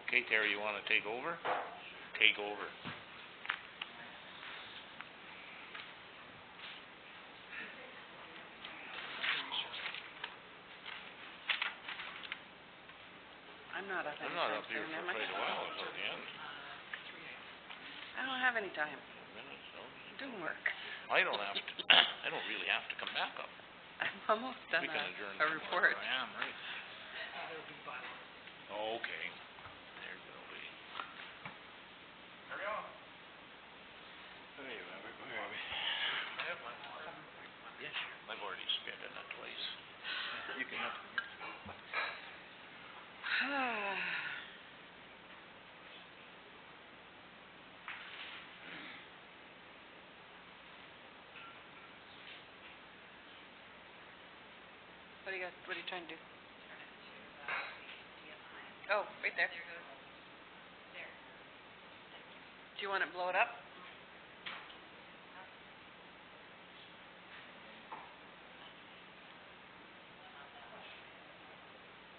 Okay, Terry, you want to take over? Take over. I'm not up here for quite a while until the end. I don't have any time. Minutes, no? I'm doing work. I don't have to. I don't really have to come back up. I'm almost done We can adjourn a report. I am, right? Okay. There will be. Carry on. Where are we? I have my card. Yes, I've already spent it twice. You can have What are you trying to do? Oh, right there. There goes. There. Do you want it blow it up?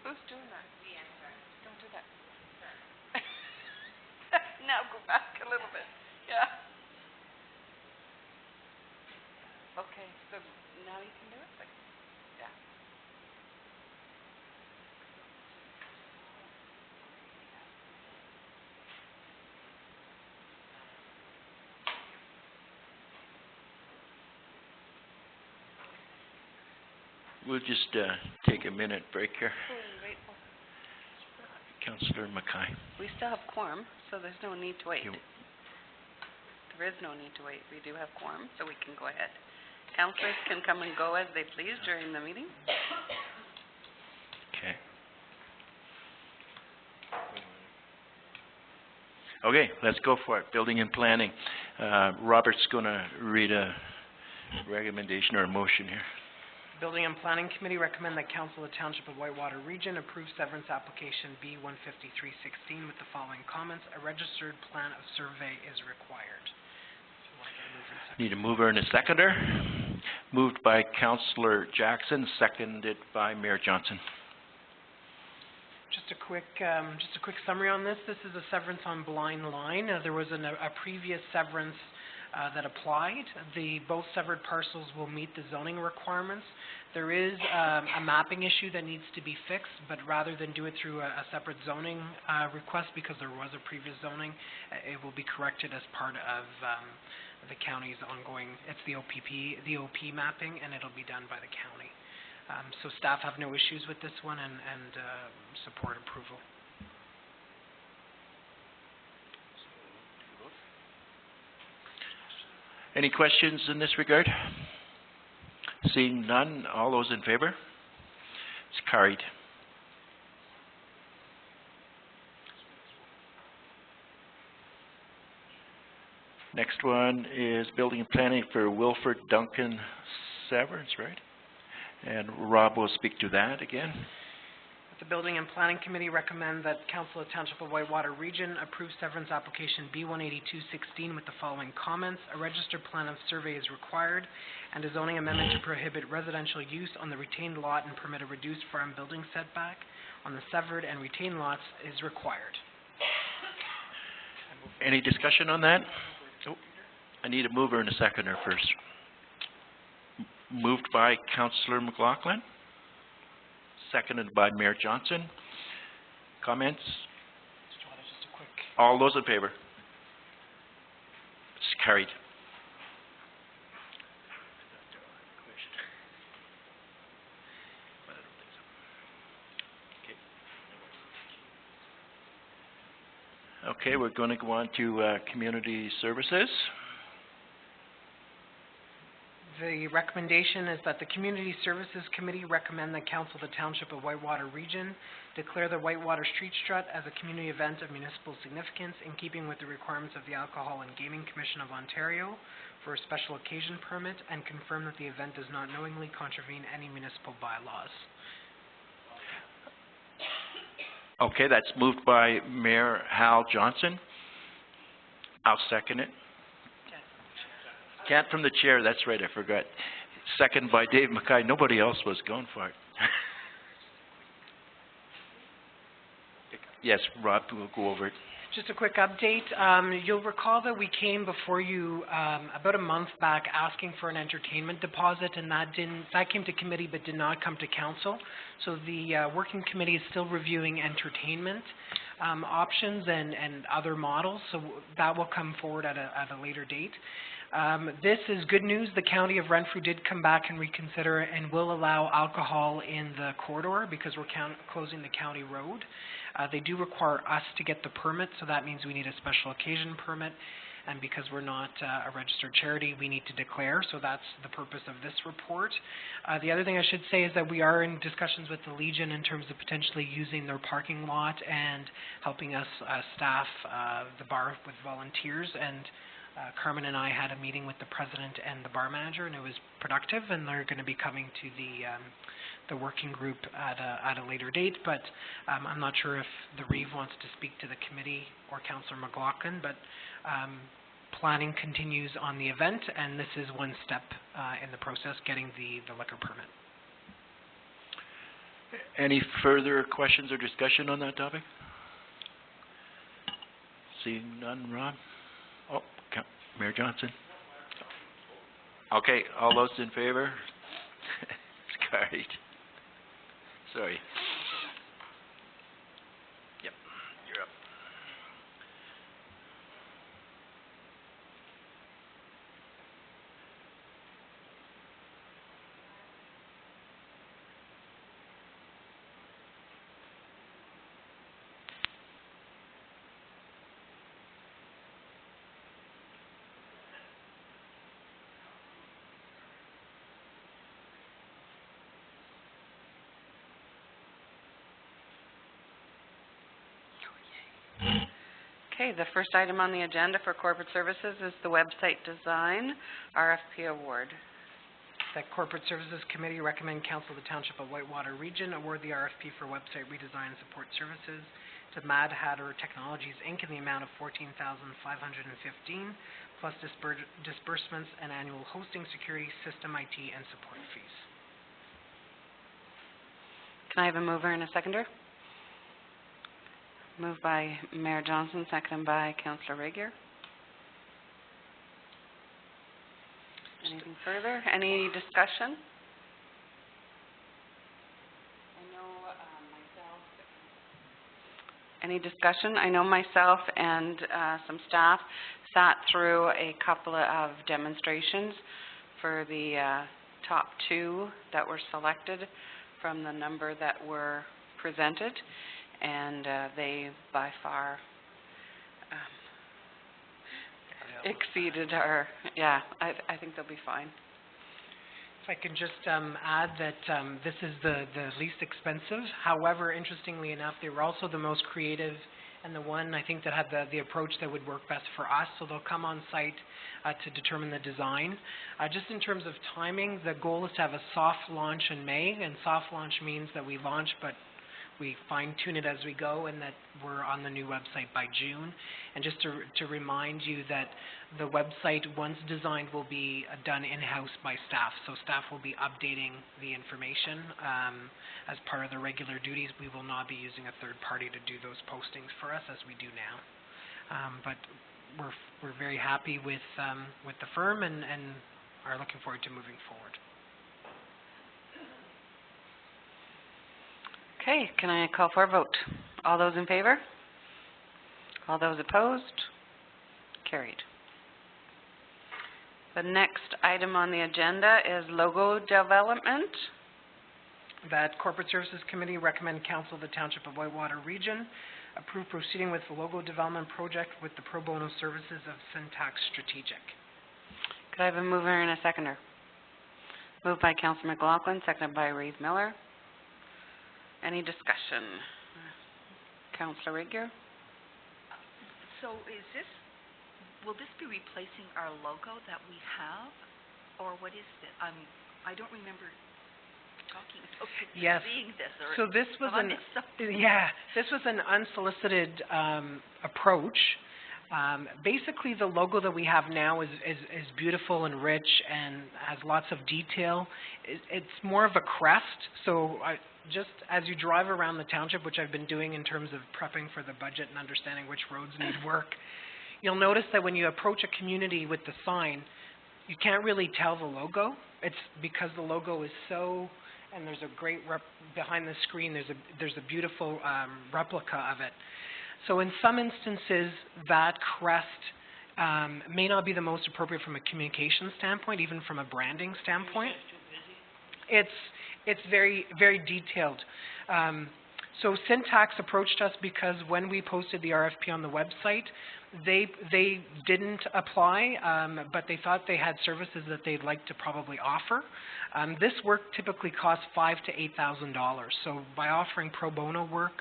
Who's doing that? Don't do that. Now go back a little bit. Yeah. Okay, so now you can do it? Like, yeah. We'll just take a minute break here. Wait. Councillor Mackay. We still have quorum, so there's no need to wait. There is no need to wait. We do have quorum, so we can go ahead. Councillors can come and go as they please during the meeting. Okay. Okay, let's go for it. Building and planning. Robert's going to read a recommendation or a motion here. Building and Planning Committee recommend that Council of the Township of Whitewater Region approve severance application B-15316 with the following comments. A registered plan of survey is required. Need a mover and a seconder. Moved by Councillor Jackson, seconded by Mayor Johnson. Just a quick summary on this. This is a severance on Blind Line. There was a previous severance that applied. Both severed parcels will meet the zoning requirements. There is a mapping issue that needs to be fixed, but rather than do it through a separate zoning request, because there was a previous zoning, it will be corrected as part of the county's ongoing, it's the OP mapping, and it'll be done by the county. So staff have no issues with this one and support approval. Any questions in this regard? Seeing none, all those in favor? It's carried. Next one is building and planning for Wilford Duncan severance, right? And Rob will speak to that again. The Building and Planning Committee recommend that Council of Township of Whitewater Region approve severance application B-18216 with the following comments. A registered plan of survey is required, and a zoning amendment to prohibit residential use on the retained lot and permit a reduced farm building setback on the severed and retained lots is required. Any discussion on that? Oh, I need a mover and a seconder first. Moved by Councillor McLaughlin. Seconded by Mayor Johnson. Comments? Just a quick. All those in favor? It's carried. Okay, we're going to go on to community services. The recommendation is that the Community Services Committee recommend that Council of the Township of Whitewater Region declare the Whitewater Street Strut as a community event of municipal significance in keeping with the requirements of the Alcohol and Gaming Commission of Ontario for a special occasion permit, and confirm that the event does not knowingly contravene any municipal bylaws. Okay, that's moved by Mayor Hal Johnson. I'll second it. Can't from the chair, that's right, I forgot. Second by Dave Mackay, nobody else was going for it. Yes, Rob will go over it. Just a quick update. You'll recall that we came before you about a month back asking for an entertainment deposit, and that came to committee but did not come to council. So the working committee is still reviewing entertainment options and other models, so that will come forward at a later date. This is good news. The County of Renfrew did come back and reconsider and will allow alcohol in the corridor because we're closing the county road. They do require us to get the permit, so that means we need a special occasion permit. And because we're not a registered charity, we need to declare, so that's the purpose of this report. The other thing I should say is that we are in discussions with the Legion in terms of potentially using their parking lot and helping us staff the bar with volunteers. And Carmen and I had a meeting with the president and the bar manager, and it was productive, and they're going to be coming to the working group at a later date, but I'm not sure if the Reeve wants to speak to the committee or Councillor McLaughlin, but planning continues on the event, and this is one step in the process, getting the liquor permit. Any further questions or discussion on that topic? Seeing none, Rob? Oh, Mayor Johnson? Okay, all those in favor? It's carried. Sorry. Yep, you're up. Okay, the first item on the agenda for corporate services is the website design RFP award. The Corporate Services Committee recommend Council of the Township of Whitewater Region award the RFP for website redesign and support services to Mad Hatter Technologies, Inc. in the amount of $14,515 plus disbursements and annual hosting, security, system IT, and support fees. Can I have a mover and a seconder? Moved by Mayor Johnson, seconded by Councillor Regier. Anything further? Any discussion? Any discussion? I know myself and some staff sat through a couple of demonstrations for the top two that were selected from the number that were presented, and they by far exceeded our, I think they'll be fine. If I can just add that this is the least expensive. However, interestingly enough, they were also the most creative and the one, I think, that had the approach that would work best for us. So they'll come on site to determine the design. Just in terms of timing, the goal is to have a soft launch in May, and soft launch means that we launch, but we fine-tune it as we go, and that we're on the new website by June. And just to remind you that the website, once designed, will be done in-house by staff. So staff will be updating the information as part of their regular duties. We will not be using a third party to do those postings for us as we do now. But we're very happy with the firm and are looking forward to moving forward. Okay, can I call for a vote? All those in favor? All those opposed? Carried. The next item on the agenda is logo development. That Corporate Services Committee recommend Council of the Township of Whitewater Region approve proceeding with the logo development project with the pro bono services of Syntax Strategic. Could I have a mover and a seconder? Moved by Councillor McLaughlin, seconded by Reeve Miller. Any discussion? Councillor Regier? So will this be replacing our logo that we have, or what is it? I don't remember talking about Yes. seeing this. Or So this was this was an unsolicited approach. Basically, the logo that we have now is beautiful and rich and has lots of detail. It's more of a crest, so just as you drive around the township, which I've been doing in terms of prepping for the budget and understanding which roads need work, you'll notice that when you approach a community with the sign, you can't really tell the logo. It's because the logo is so, and there's a great, behind the screen, there's a beautiful replica of it. So in some instances, that crest may not be the most appropriate from a communication standpoint, even from a branding standpoint. It's very, very detailed. So Syntax approached us because when we posted the RFP on the website, they didn't apply, but they thought they had services that they'd like to probably offer. This work typically costs $5,000 to $8,000. So by offering pro bono work,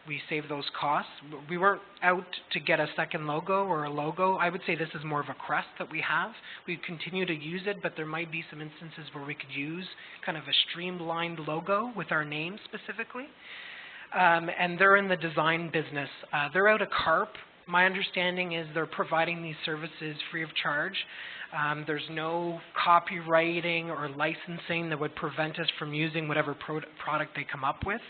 we save those costs. We weren't out to get a second logo or a logo. I would say this is more of a crest that we have. We continue to use it, but there might be some instances where we could use kind of a streamlined logo with our name specifically. And they're in the design business. They're out of CARP. My understanding is they're providing these services free of charge. There's no copywriting or licensing that would prevent us from using whatever product they come up with.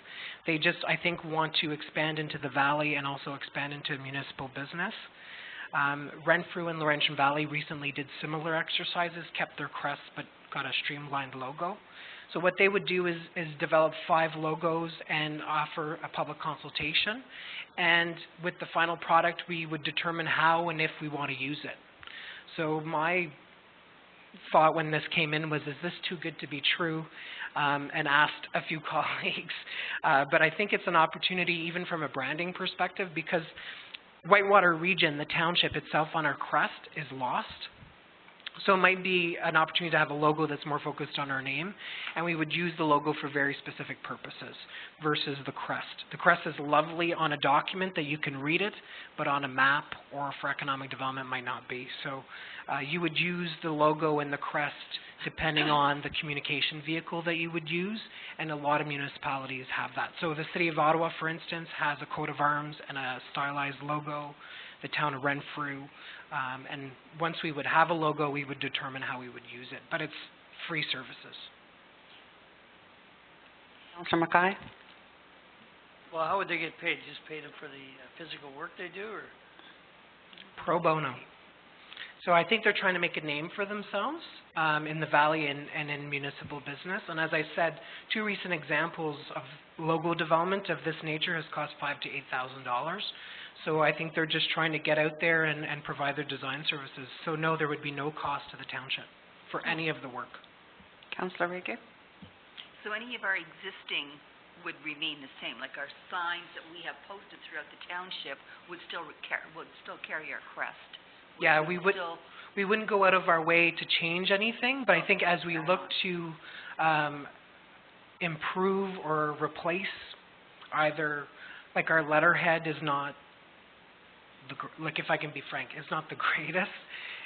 They just, I think, want to expand into the Valley and also expand into municipal business. Renfrew and Laurentian Valley recently did similar exercises, kept their crest, but got a streamlined logo. So what they would do is develop 5 logos and offer a public consultation. And with the final product, we would determine how and if we want to use it. So my thought when this came in was, is this too good to be true? And asked a few colleagues. But I think it's an opportunity even from a branding perspective, because Whitewater Region, the township itself on our crest, is lost. So it might be an opportunity to have a logo that's more focused on our name, and we would use the logo for very specific purposes versus the crest. The crest is lovely on a document that you can read it, but on a map or for economic development might not be. So you would use the logo and the crest depending on the communication vehicle that you would use, and a lot of municipalities have that. So the City of Ottawa, for instance, has a coat of arms and a stylized logo. The town of Renfrew, and once we would have a logo, we would determine how we would use it, but it's free services. Councillor Mackay? Well, how would they get paid? Just pay them for the physical work they do, or? Pro bono. So I think they're trying to make a name for themselves in the Valley and in municipal business. And as I said, 2 recent examples of logo development of this nature has cost $5,000 to $8,000. So I think they're just trying to get out there and provide their design services. So no, there would be no cost to the township for any of the work. Councillor Rege? So any of our existing would remain the same, like our signs that we have posted throughout the township would still carry our crest? Yeah, we wouldn't go out of our way to change anything, but I think as we look to improve or replace either, like our letterhead is not, like if I can be frank, it's not the greatest.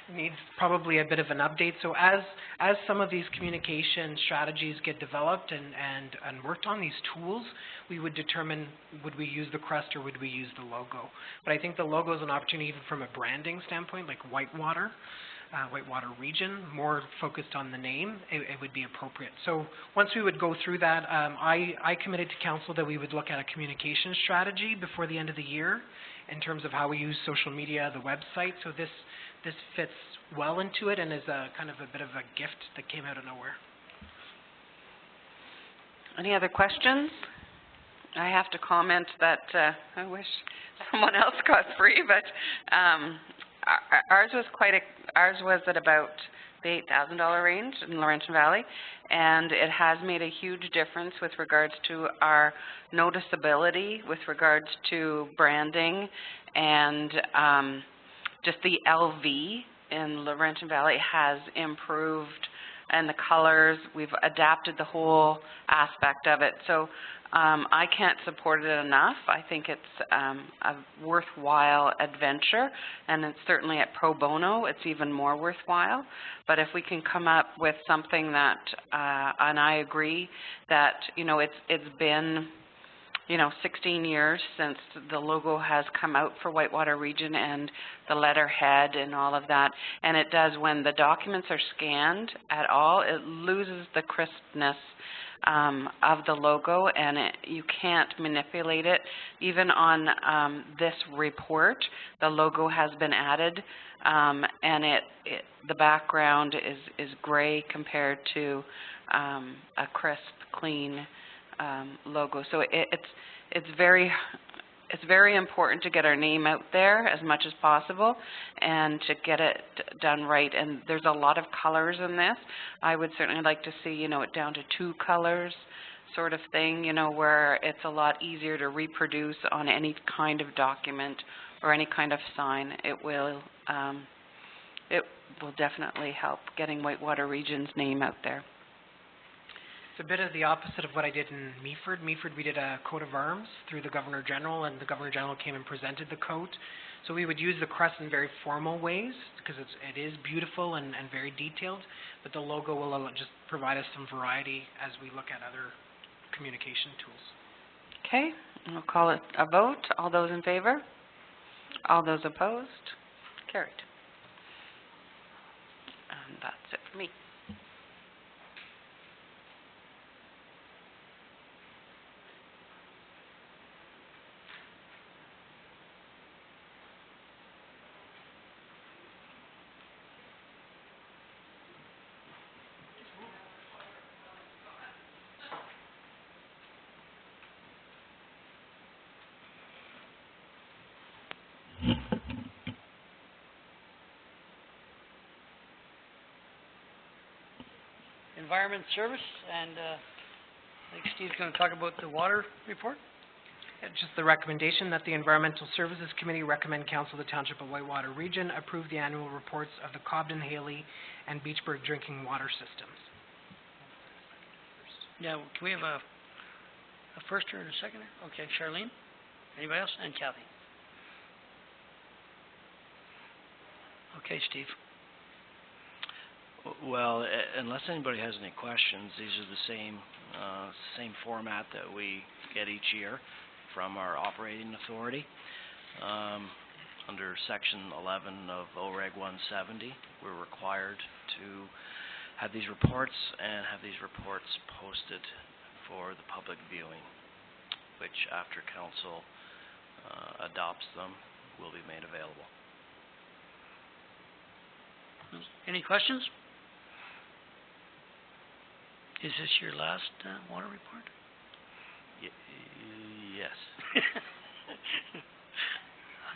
It needs probably a bit of an update. So as some of these communication strategies get developed and worked on, these tools, we would determine, would we use the crest or would we use the logo? But I think the logo is an opportunity even from a branding standpoint, like Whitewater Region, more focused on the name, it would be appropriate. So once we would go through that, I committed to council that we would look at a communication strategy before the end of the year in terms of how we use social media, the website. So this fits well into it and is a kind of a bit of a gift that came out of nowhere. Any other questions? I have to comment that I wish someone else got free, but ours was at about the $8,000 range in Laurentian Valley, and it has made a huge difference with regards to our noticeability, with regards to branding, and just the LV in Laurentian Valley has improved, and the colors, we've adapted the whole aspect of it. So I can't support it enough. I think it's a worthwhile adventure, and it's certainly at pro bono, it's even more worthwhile. But if we can come up with something that, and I agree that, you know, it's been 16 years since the logo has come out for Whitewater Region and the letterhead and all of that. And it does, when the documents are scanned at all, it loses the crispness of the logo, and you can't manipulate it. Even on this report, the logo has been added, and the background is gray compared to a crisp, clean logo. So it's very important to get our name out there as much as possible and to get it done right. And there's a lot of colors in this. I would certainly like to see, it down to 2 colors sort of thing, where it's a lot easier to reproduce on any kind of document or any kind of sign. It will definitely help getting Whitewater Region's name out there. It's a bit of the opposite of what I did in Meaford. Meaford, we did a coat of arms through the Governor General, and the Governor General came and presented the coat. So we would use the crest in very formal ways because it is beautiful and very detailed, but the logo will just provide us some variety as we look at other communication tools. Okay, we'll call it a vote. All those in favor? All those opposed? Carried. And that's it for me. Environment Service, and I think Steve's going to talk about the water report. Just the recommendation that the Environmental Services Committee recommend Council of the Township of Whitewater Region approve the annual reports of the Cobden, Haley, and Beachburg drinking water systems. Yeah, can we have a firster and a seconder? Okay, Charlene? Anybody else? And Kathy. Okay, Steve. Well, unless anybody has any questions, these are the same format that we get each year from our operating authority. Under Section 11 of OREG 170, we're required to have these reports and have these reports posted for the public viewing, which after Council adopts them, will be made available. Any questions? Is this your last water report? Yes.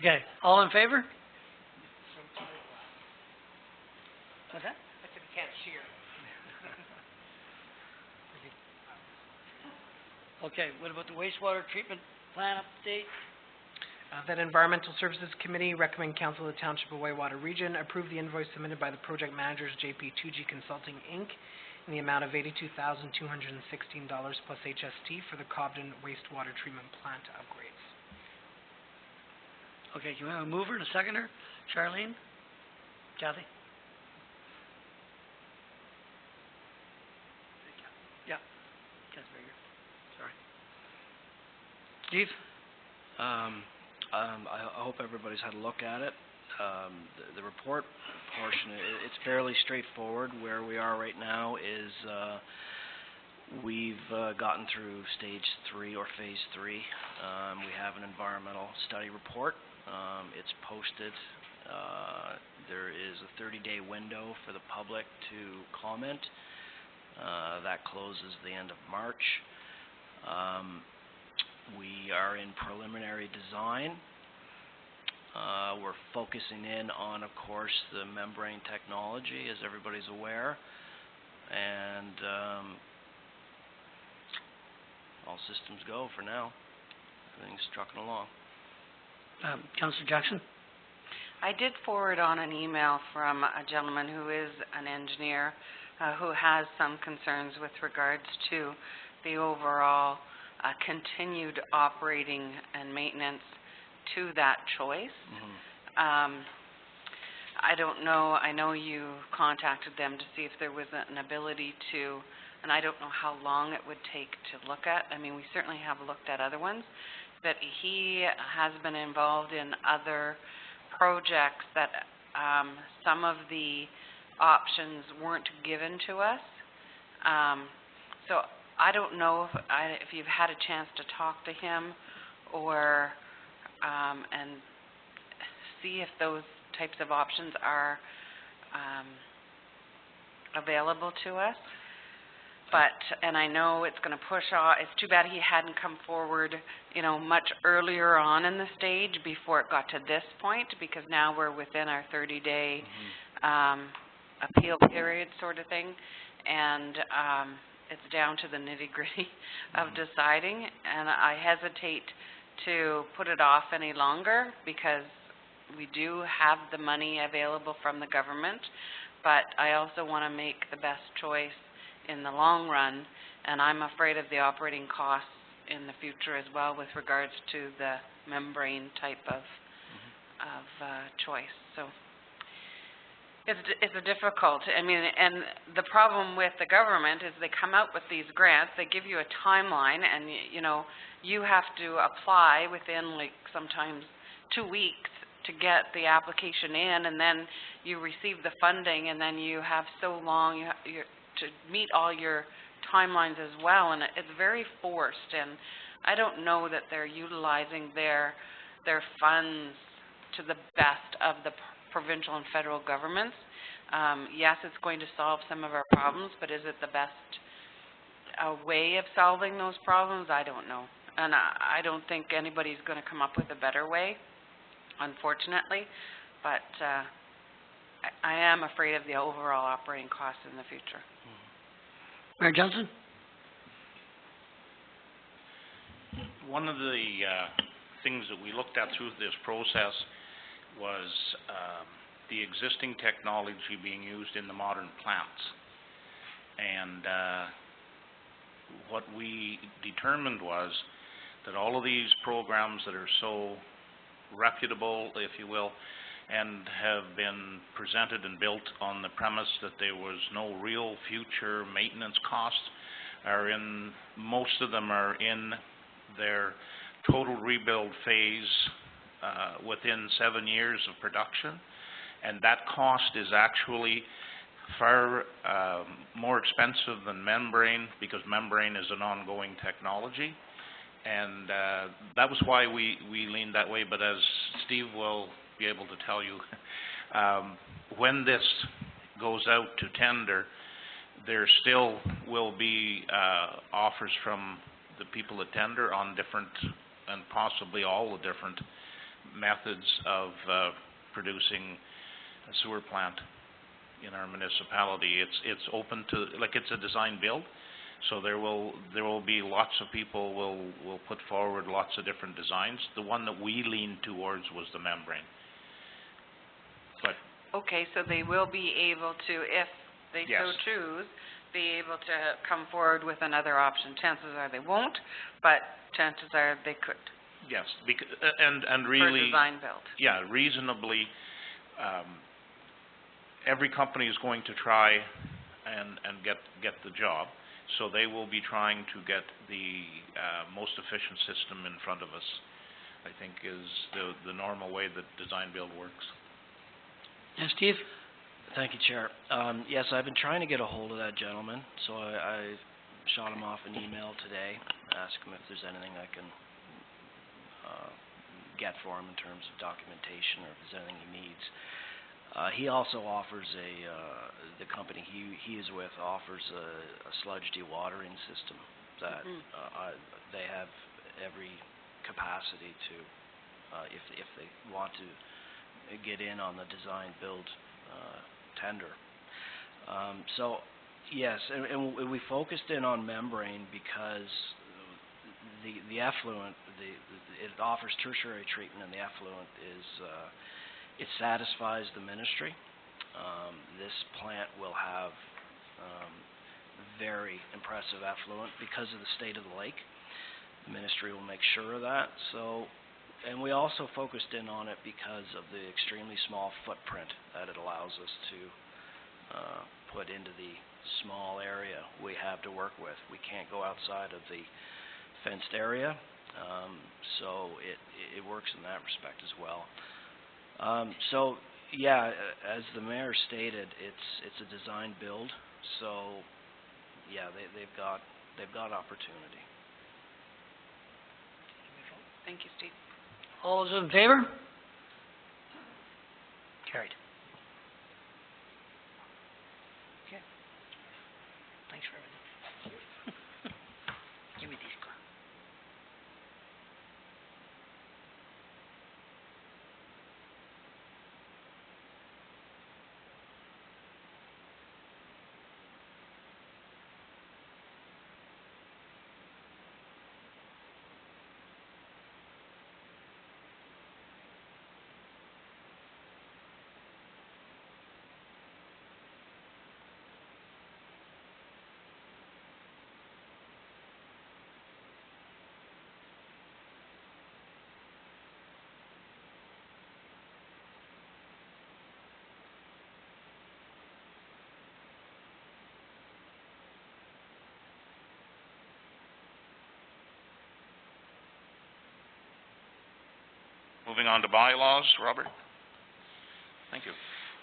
Okay, all in favor? What's that? I said you can't cheer. Okay, what about the wastewater treatment plan update? That Environmental Services Committee recommend Council of the Township of Whitewater Region approve the invoice submitted by the project managers JP2G Consulting Inc. in the amount of $82,216 plus HST for the Cobden wastewater treatment plant upgrades. Okay, can we have a mover and a seconder? Charlene? Kathy? Yeah. Kathy Baker. Sorry. Steve? I hope everybody's had a look at it. The report portion, it's fairly straightforward. Where we are right now is we've gotten through stage 3 or phase 3. We have an environmental study report. It's posted. There is a 30-day window for the public to comment. That closes the end of March. We are in preliminary design. We're focusing in on, of course, the membrane technology, as everybody's aware, and all systems go for now. Everything's trucking along. Councillor Jackson? I did forward on an email from a gentleman who is an engineer who has some concerns with regards to the overall continued operating and maintenance to that choice. Mm-hmm. I don't know, I know you contacted them to see if there was an ability to, and I don't know how long it would take to look at. I mean, we certainly have looked at other ones, but he has been involved in other projects that some of the options weren't given to us. So I don't know if you've had a chance to talk to him or and see if those types of options are available to us. But, and I know it's going to push off, it's too bad he hadn't come forward, you know, much earlier on in the stage before it got to this point, because now we're within our 30-day appeal period sort of thing, and it's down to the nitty-gritty of deciding, and I hesitate to put it off any longer because we do have the money available from the government, but I also want to make the best choice in the long run, and I'm afraid of the operating costs in the future as well with regards to the membrane type of choice. So it's a difficult, I mean, and the problem with the government is they come out with these grants, they give you a timeline, and you know, you have to apply within like sometimes 2 weeks to get the application in, and then you receive the funding, and then you have so long to meet all your timelines as well, and it's very forced, and I don't know that they're utilizing their funds to the best of the provincial and federal governments. Yes, it's going to solve some of our problems, but is it the best way of solving those problems? I don't know, and I don't think anybody's going to come up with a better way, unfortunately, but I am afraid of the overall operating costs in the future. Mayor Johnson? One of the things that we looked at through this process was the existing technology being used in the modern plants. And what we determined was that all of these programs that are so reputable, if you will, and have been presented and built on the premise that there was no real future maintenance costs, most of them are in their total rebuild phase within 7 years of production, and that cost is actually far more expensive than membrane, because membrane is an ongoing technology, and that was why we leaned that way. But as Steve will be able to tell you, when this goes out to tender, there still will be offers from the people that tender on different, and possibly all the different methods of producing a sewer plant in our municipality. It's open to, like, it's a design build, so there will be lots of people will put forward lots of different designs. The one that we leaned towards was the membrane. But okay, so they will be able to, if they yes. so choose, be able to come forward with another option. Chances are they won't, but chances are they could. Yes, and really, for design build. Yeah, reasonably, every company is going to try and get the job, so they will be trying to get the most efficient system in front of us, I think, is the normal way that design build works. And Steve? Thank you, Chair. Yes, I've been trying to get a hold of that gentleman, so I shot him off an email today, asked him if there's anything I can get for him in terms of documentation, or if there's anything he needs. He also offers the company he is with offers a sludge dewatering system that they have every capacity to, if they want to get in on the design build tender. So yes, and we focused in on membrane because the effluent, it offers tertiary treatment, and the effluent is it satisfies the ministry. This plant will have very impressive effluent because of the state of the lake. The ministry will make sure of that. So and we also focused in on it because of the extremely small footprint that it allows us to put into the small area we have to work with. We can't go outside of the fenced area, so it works in that respect as well. So yeah, as the mayor stated, it's a design build, so yeah, they've got opportunity. Thank you, Steve. All those in favor? Carried. Okay. Thanks for everything. Give me these, Glenn. Moving on to bylaws, Robert. Thank you.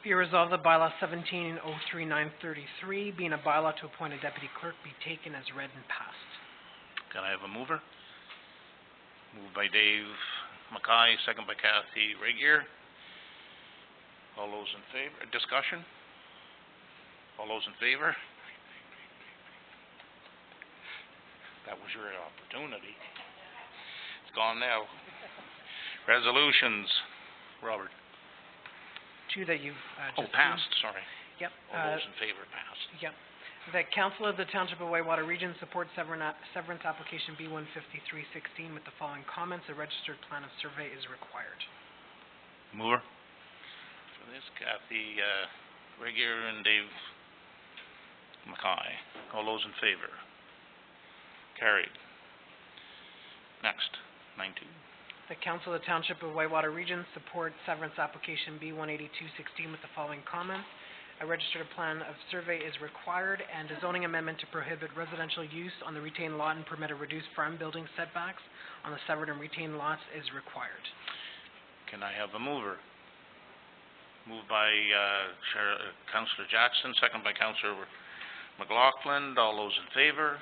Be it resolved that bylaw 17-03933, being a bylaw to appoint a deputy clerk, be taken as read and passed. Can I have a mover? Moved by Dave Mackay, second by Kathy Regier. All those in favor, discussion? All those in favor? That was your opportunity. It's gone now. Resolutions, Robert. Two that you've just Passed, sorry. Yep. All those in favor, passed. Yep. That Council of the Township of Whitewater Region supports severance application B-15316 with the following comments. A registered plan of survey is required. Mover. For this, Kathy Regier and Dave Mackay. All those in favor? Carried. Next, 9-2. The Council of the Township of Whitewater Region supports severance application B-18216 with the following comments. A registered plan of survey is required, and a zoning amendment to prohibit residential use on the retained lot and permit a reduced farm building setbacks on the severed and retained lots is required. Can I have a mover? Moved by Councillor Jackson, second by Councillor McLaughlin. All those in favor?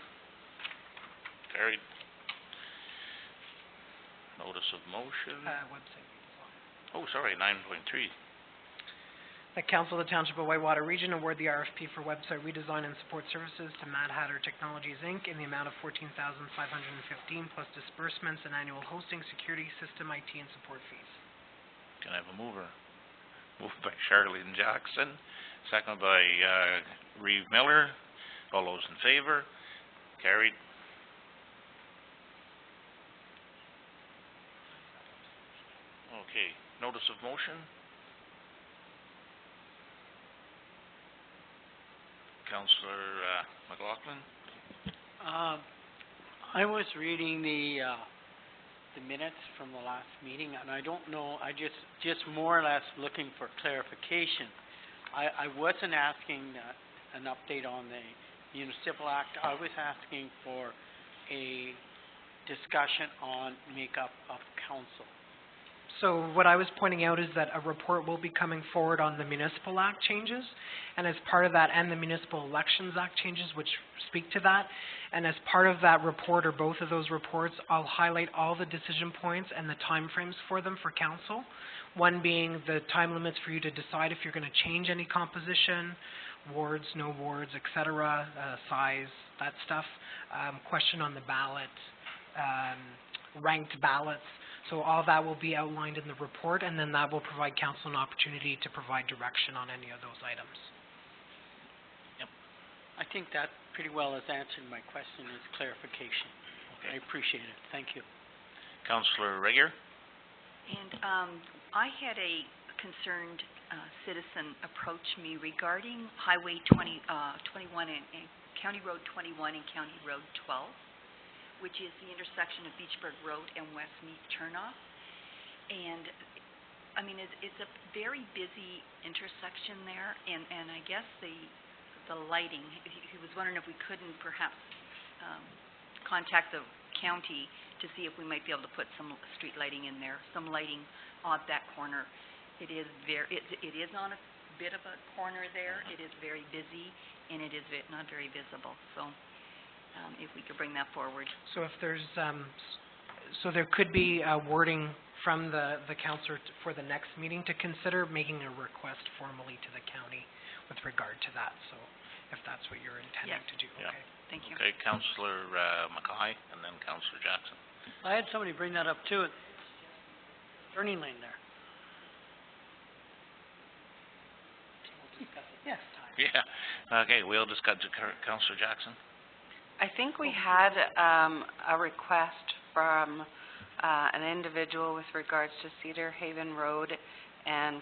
Carried. Notice of motion. Website redesign. Oh, sorry, 9.3. The Council of the Township of Whitewater Region award the RFP for website redesign and support services to Mad Hatter Technologies, Inc. in the amount of $14,515 plus disbursements and annual hosting, security, system, IT, and support fees. Can I have a mover? Moved by Charlene Jackson, second by Reeve Miller. All those in favor? Carried. Okay, notice of motion. Councillor McLaughlin. I was reading the minutes from the last meeting, and I don't know, I just more or less looking for clarification. I wasn't asking an update on the Municipal Act. I was asking for a discussion on makeup of council. So what I was pointing out is that a report will be coming forward on the Municipal Act changes, and as part of that, and the Municipal Elections Act changes, which speak to that, and as part of that report, or both of those reports, I'll highlight all the decision points and the timeframes for them for council. One being the time limits for you to decide if you're going to change any composition, wards, no wards, etc., size, that stuff, question on the ballot, ranked ballots. So all that will be outlined in the report, and then that will provide council an opportunity to provide direction on any of those items. I think that pretty well has answered my question, is clarification. Okay. I appreciate it. Thank you. Councillor Regier. And I had a concerned citizen approach me regarding Highway 21 and County Road 21 and County Road 12, which is the intersection of Beachburg Road and Westmeath Turnoff. And, I mean, it's a very busy intersection there, and I guess the lighting, he was wondering if we couldn't perhaps contact the county to see if we might be able to put some street lighting in there, some lighting on that corner. It is on a bit of a corner there. It is very busy, and it is not very visible. So if we could bring that forward. So if there's, so there could be wording from the councillor for the next meeting to consider making a request formally to the county with regard to that. So if that's what you're intending to do, Yeah. okay. Thank you. Okay, Councillor Mackay, and then Councillor Jackson. I had somebody bring that up too, turning lane there. Yes. Yeah, okay, we'll discuss it. Councillor Jackson? I think we had a request from an individual with regards to Cedar Haven Road and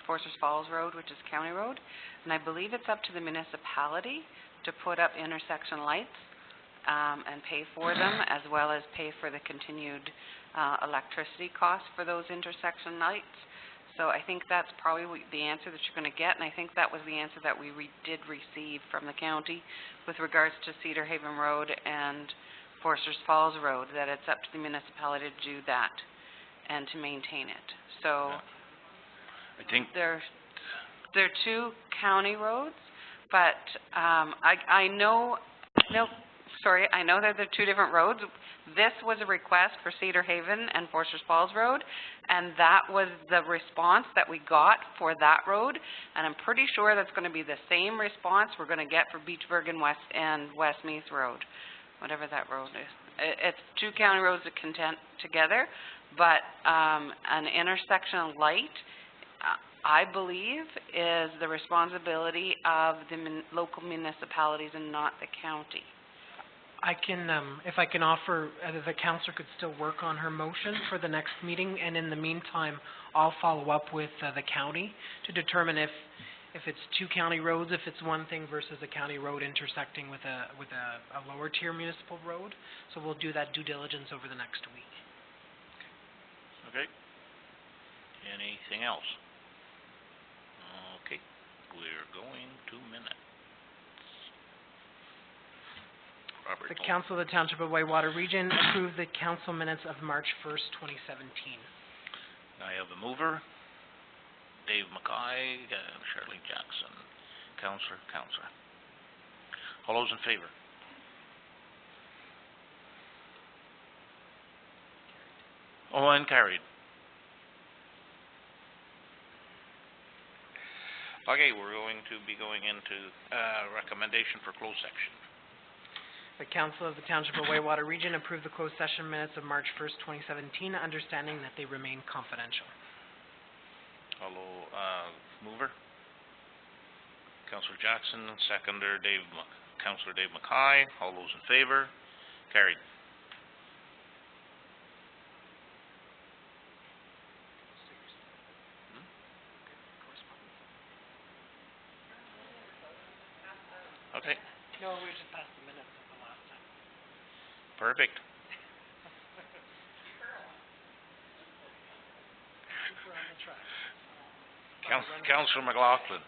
Forsters Falls Road, which is County Road. And I believe it's up to the municipality to put up intersection lights and pay for them, as well as pay for the continued electricity costs for those intersection lights. So I think that's probably the answer that you're going to get, and I think that was the answer that we did receive from the county with regards to Cedar Haven Road and Forsters Falls Road, that it's up to the municipality to do that and to maintain it. So I think they're two county roads, but I know that they're two different roads. This was a request for Cedar Haven and Forsters Falls Road, and that was the response that we got for that road, and I'm pretty sure that's going to be the same response we're going to get for Beachburg and Westmeath Road, whatever that road is. It's two county roads that contend together, but an intersection light, I believe, is the responsibility of the local municipalities and not the county. I can, if I can offer, the councillor could still work on her motion for the next meeting, and in the meantime, I'll follow up with the county to determine if it's two county roads, if it's one thing versus a county road intersecting with a lower tier municipal road. So we'll do that due diligence over the next week. Okay. Anything else? Okay, we're going to minutes. Robert The Toll. Council of the Township of Whitewater Region approved the council minutes of March 1st, 2017. I have a mover, Dave Mackay, Shirley Jackson, Councillor. All those in favor? Oh, and carried. Okay, we're going to be going into recommendation for closed section. The Council of the Township of Whitewater Region approved the closed session minutes of March 1st, 2017, understanding that they remain confidential. Hello, mover? Councillor Jackson, seconder Councillor Dave Mackay. All those in favor? Carried. Okay, No, we just passed the minutes of the last time. perfect. We're on the track. Councillor McLaughlin.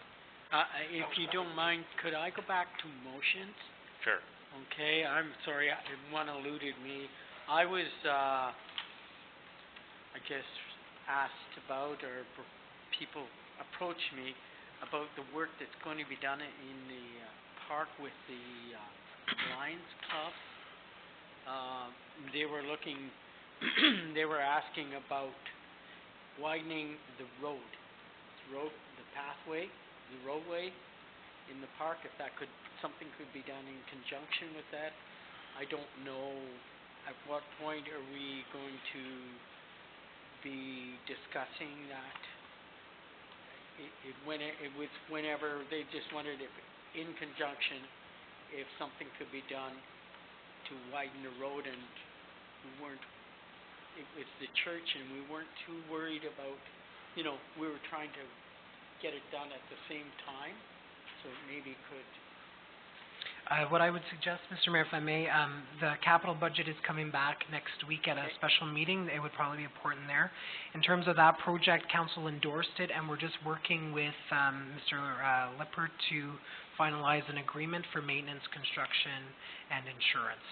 If you don't mind, could I go back to motions? Sure. Okay, I'm sorry, one eluded me. I was, I guess, asked about, or people approached me about the work that's going to be done in the park with the Lions Club. They were looking, they were asking about widening the the pathway, the roadway in the park, if something could be done in conjunction with that. I don't know at what point are we going to be discussing that. It was whenever, they just wondered if, in conjunction, if something could be done to widen the road, and it was the church, and we weren't too worried about, we were trying to get it done at the same time, so maybe could. What I would suggest, Mr. Mayor, if I may, the capital budget is coming back next week at a special meeting. It would probably be important there. In terms of that project, council endorsed it, and we're just working with Mr. Lippert to finalize an agreement for maintenance, construction, and insurance.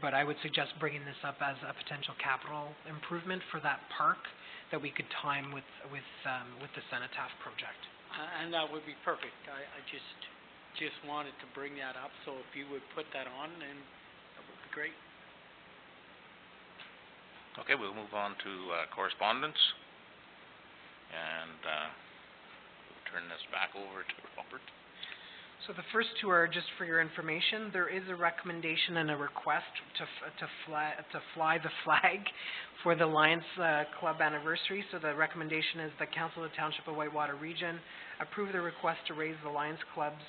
But I would suggest bringing this up as a potential capital improvement for that park that we could time with the Cenotaph project. And that would be perfect. I just wanted to bring that up, so if you would put that on, then that would be great. Okay, we'll move on to correspondence. And we'll turn this back over to Robert. So the first two are just for your information. There is a recommendation and a request to fly the flag for the Lions Club anniversary. So the recommendation is the Council of the Township of Whitewater Region approve the request to raise the Lions Club's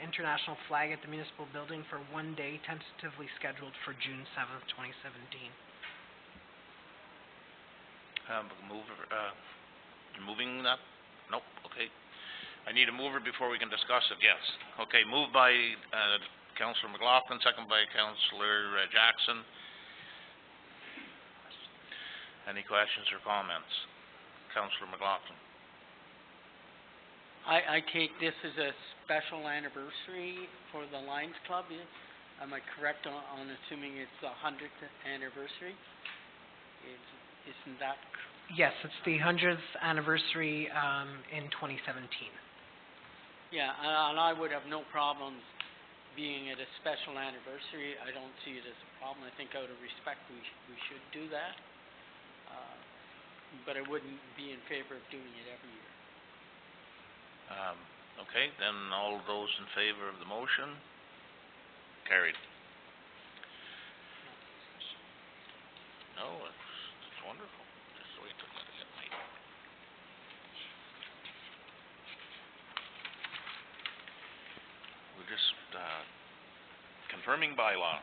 international flag at the municipal building for one day, tentatively scheduled for June 7th, 2017. Moving that? Nope, okay. I need a mover before we can discuss it, yes. Okay, moved by Councillor McLaughlin, second by Councillor Jackson. Any questions or comments? Councillor McLaughlin. I take this as a special anniversary for the Lions Club. Am I correct on assuming it's the 100th anniversary? Isn't that? Yes, it's the 100th anniversary in 2017. Yeah, and I would have no problems being at a special anniversary. I don't see it as a problem. I think out of respect we should do that. But I wouldn't be in favor of doing it every year. Okay, then all those in favor of the motion? Carried. No, it's wonderful. Just wait till I get my... We're just confirming bylaw.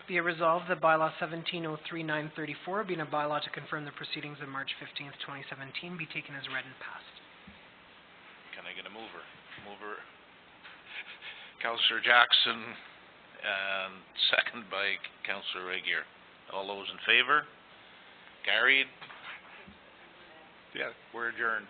Be it resolved that bylaw 1703-934, being a bylaw to confirm the proceedings of March 15th, 2017, be taken as read and passed. Can I get a mover? Mover, Councillor Jackson, and second by Councillor Regier. All those in favor? Carried? Yeah, we're adjourned.